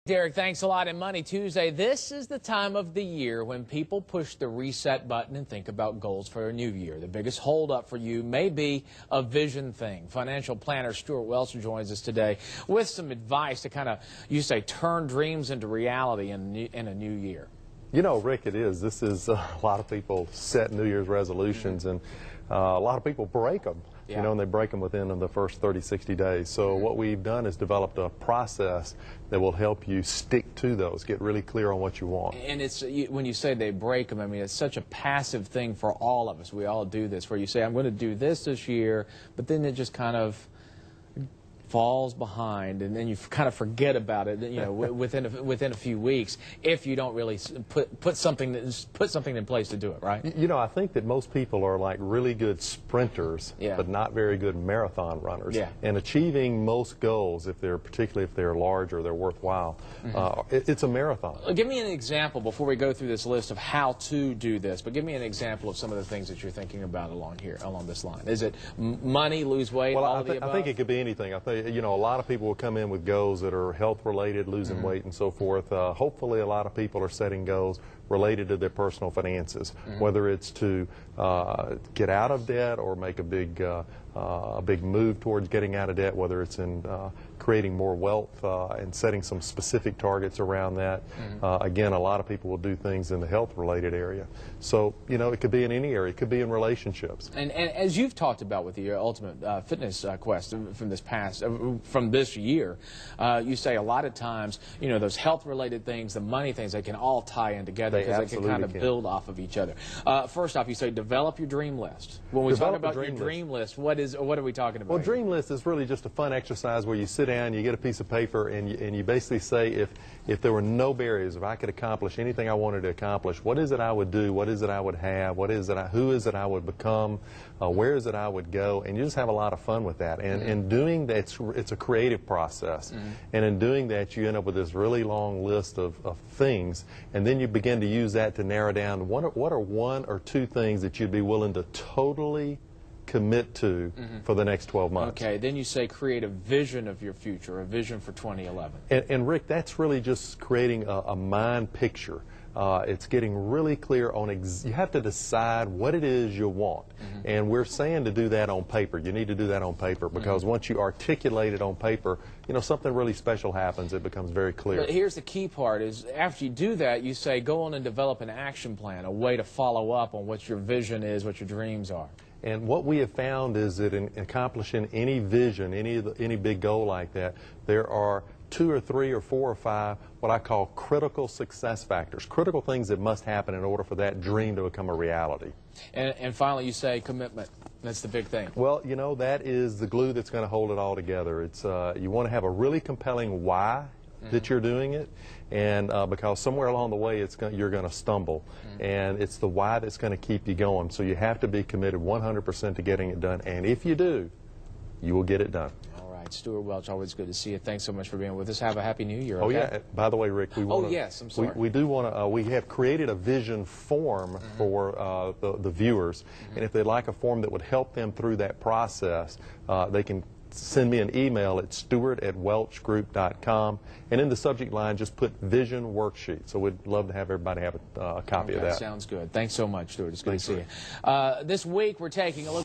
Derek, thanks a lot. And Money Tuesday, this is the time of the year when people push the reset button and think about goals for a new year. The biggest holdup for you may be a vision thing. Financial planner Stuart Welch joins us today with some advice to kind of, you say, turn dreams into reality in a new year. You know, Rick, it is. This is a lot of people set New Year's resolutions, and a lot of people break them. Yeah. You know, and they break them within the first 30, 60 days. So what we've done is developed a process that will help you stick to those, get really clear on what you want. And it's when you say they break them, I mean, it's such a passive thing for all of us. We all do this, where you say, I'm going to do this year, but then it just kind of falls behind, and then you kind of forget about it, you know, within a few weeks, if you don't really put something in place to do it, right? You know, I think that most people are like really good sprinters, yeah, but not very good marathon runners. Yeah. And achieving most goals, particularly if they're large or they're worthwhile, it's a marathon. Give me an example before we go through this list of how to do this, but give me an example of some of the things that you're thinking about along this line. Is it money, lose weight, well, all of the above? I think it could be anything. I think, you know, a lot of people will come in with goals that are health-related, losing weight and so forth. Hopefully, a lot of people are setting goals related to their personal finances, whether it's to get out of debt or make a big move towards getting out of debt, whether it's in creating more wealth and setting some specific targets around that. Again, a lot of people will do things in the health-related area. So, you know, it could be in any area. It could be in relationships. And as you've talked about with your ultimate fitness quest from this year, you say a lot of times, you know, those health-related things, the money things, they can all tie in together because they can kind of build off of each other. First off, you say develop your dream list. When we talk about your dream list, what are we talking about? Well, dream list is really just a fun exercise where you sit down, you get a piece of paper, and you basically say, if there were no barriers, if I could accomplish anything I wanted to accomplish, what is it I would do? What is it I would have? Who is it I would become? Where is it I would go? And you just have a lot of fun with that. And in doing that, it's a creative process. And in doing that, you end up with this really long list of things, and then you begin to use that to narrow down what are one or two things that you'd be willing to totally commit to for the next 12 months. Okay, then you say create a vision of your future, a vision for 2011. And Rick, that's really just creating a mind picture. It's getting really clear on, you have to decide what it is you want. And we're saying to do that on paper. You need to do that on paper because once you articulate it on paper, you know, something really special happens. It becomes very clear. But here's the key part is after you do that, you say go on and develop an action plan, a way to follow up on what your vision is, what your dreams are. And what we have found is that in accomplishing any vision, any big goal like that, there are 2 or 3 or 4 or 5 what I call critical success factors, critical things that must happen in order for that dream to become a reality. And finally, you say commitment. That's the big thing. Well, you know, that is the glue that's going to hold it all together. It's you want to have a really compelling why that you're doing it, and because somewhere along the way you're going to stumble, and it's the why that's going to keep you going. So you have to be committed 100% to getting it done, and if you do, you will get it done. All right, Stuart Welch, always good to see you. Thanks so much for being with us. Have a happy New Year. Oh okay? yeah. By the way, Rick, we want to. Oh yes, I'm sorry. We do want to. We have created a vision form for the viewers, and if they'd like a form that would help them through that process, they can send me an email at stewart@welchgroup.com, and in the subject line just put vision worksheet. So we'd love to have everybody have a copy of that. Sounds good. Thanks so much, Stuart. It's good to see you. This week we're taking a look